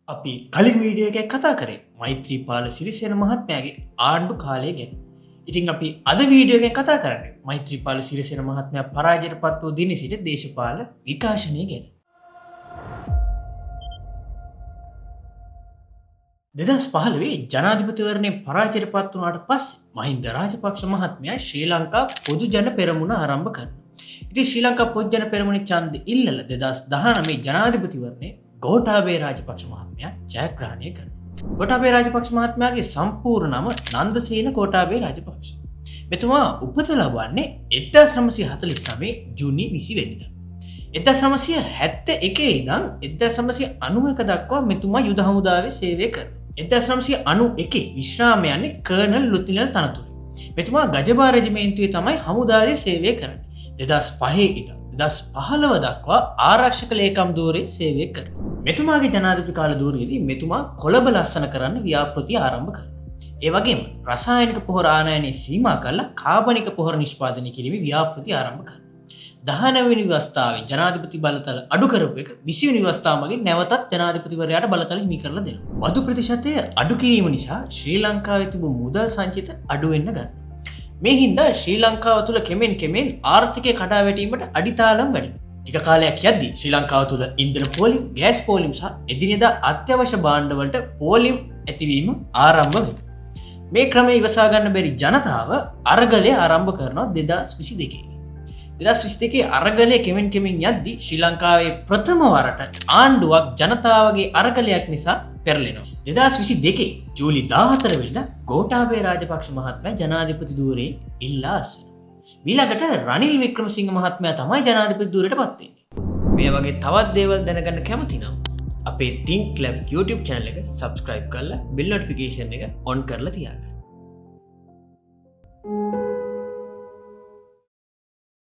අපි කලින් වීඩියෝ එකක් කතා කරේ මෛත්‍රීපාල සිරිසේන මහත්මයාගේ ආණ්ඩු කාලය ගැන. ඉතින් අපි අද වීඩියෝ එකෙන් කතා කරන්නේ මෛත්‍රීපාල සිරිසේන මහත්මයා පරාජයට පත් වූ දින සිට දේශපාලන විකාශනය ගැන. 2015 ජනාධිපතිවරණය පරාජයට පත් වුණාට පස්සේ මහින්ද රාජපක්ෂ මහත්මයා ශ්‍රී ලංකා පොදු ජන පෙරමුණ ආරම්භ කරනවා. ඉතින් ශ්‍රී ලංකා පොදු ජන පෙරමුණේ ඡන්ද ඉල්ලලා 2019 ජනාධිපතිවරණය ගෝඨාභය රාජපක්ෂ මහත්මයා ජයග්‍රහණය කරනවා. ගෝඨාභය රාජපක්ෂ මහත්මයාගේ සම්පූර්ණ නම නන්දසේන ගෝඨාභය රාජපක්ෂ. මෙතුමා උපත ලබන්නේ 1949 ජූනි 20 වෙනිදා. 1971 ඉඳන් 1991 දක්වා මෙතුමා යුද හමුදාවේ සේවය කරනවා. 1991 විශ්‍රාම යන්නේ කර්නල් ලුතිනල් තනතුරේ. මෙතුමා ගජබා රෙජිමේන්තුවේ තමයි හමුදාවේ සේවය කරන්නේ. 2005 ඉඳන් 2015 දක්වා ආරක්ෂක ලේකම් ධූරයේ සේවය කරනවා. මෙතුමාගේ ජනාධිපති කාල ධූරයේදී මෙතුමා කොළඹ ලස්සන කරන්න ව්‍යාපෘති ආරම්භ කරනවා. ඒ වගේම රසායනික පොහොර ආනයනය සීමා කරලා කාබනික පොහොර නිෂ්පාදනය කිරීමේ ව්‍යාපෘති ආරම්භ කරනවා. 19 වෙනි වස්තාවේ ජනාධිපති බලතල අඩු කරපු එක 20 වෙනි වස්තාව මගින් නැවතත් ජනාධිපතිවරයාට බලතල හිමි කරලා දෙනවා. වධු ප්‍රතිශතය අඩු කිරීම නිසා ශ්‍රී ලංකාවේ තිබුණු මුදල් සංචිත අඩු වෙන්න ගන්නවා. මේ හින්දා ශ්‍රී ලංකාව තුළ කෙමෙන් ආර්ථිකය කඩා වැටීමට අඩිතාලම් වැඩිනවා. ටික කාලයක් යද්දී ශ්‍රී ලංකාව තුළ ඉන්ධන පෝලිම්, ගෑස් පෝලිම් සහ එදිනෙදා අත්‍යවශ්‍ය භාණ්ඩවලට පෝලිම් ඇතිවීම ආරම්භ වෙනවා. මේ ක්‍රමය ඉවසා ගන්න බැරි ජනතාව අරගලය ආරම්භ කරනවා 2022. 2022 අරගලය කෙමෙන් යද්දී ශ්‍රී ලංකාවේ ප්‍රථම වරට ආණ්ඩුවක් ජනතාවගේ අරගලයක් නිසා පෙරලෙනවා. 2022 ජූලි 14 වෙනිදා ගෝඨාභය රාජපක්ෂ මහත්මයා ජනාධිපති ධූරයෙන් ඉල්ලා අස්වෙනවා. ඊළඟට රනිල් වික්‍රමසිංහ මහත්මයා තමයි ජනාධිපති ධූරයට පත් වෙන්නේ. මේ වගේ තවත් දේවල් දැනගන්න කැමති නම් අපේ Think Lab YouTube channel එක subscribe කරලා bell notification එක on කරලා තියාගන්න.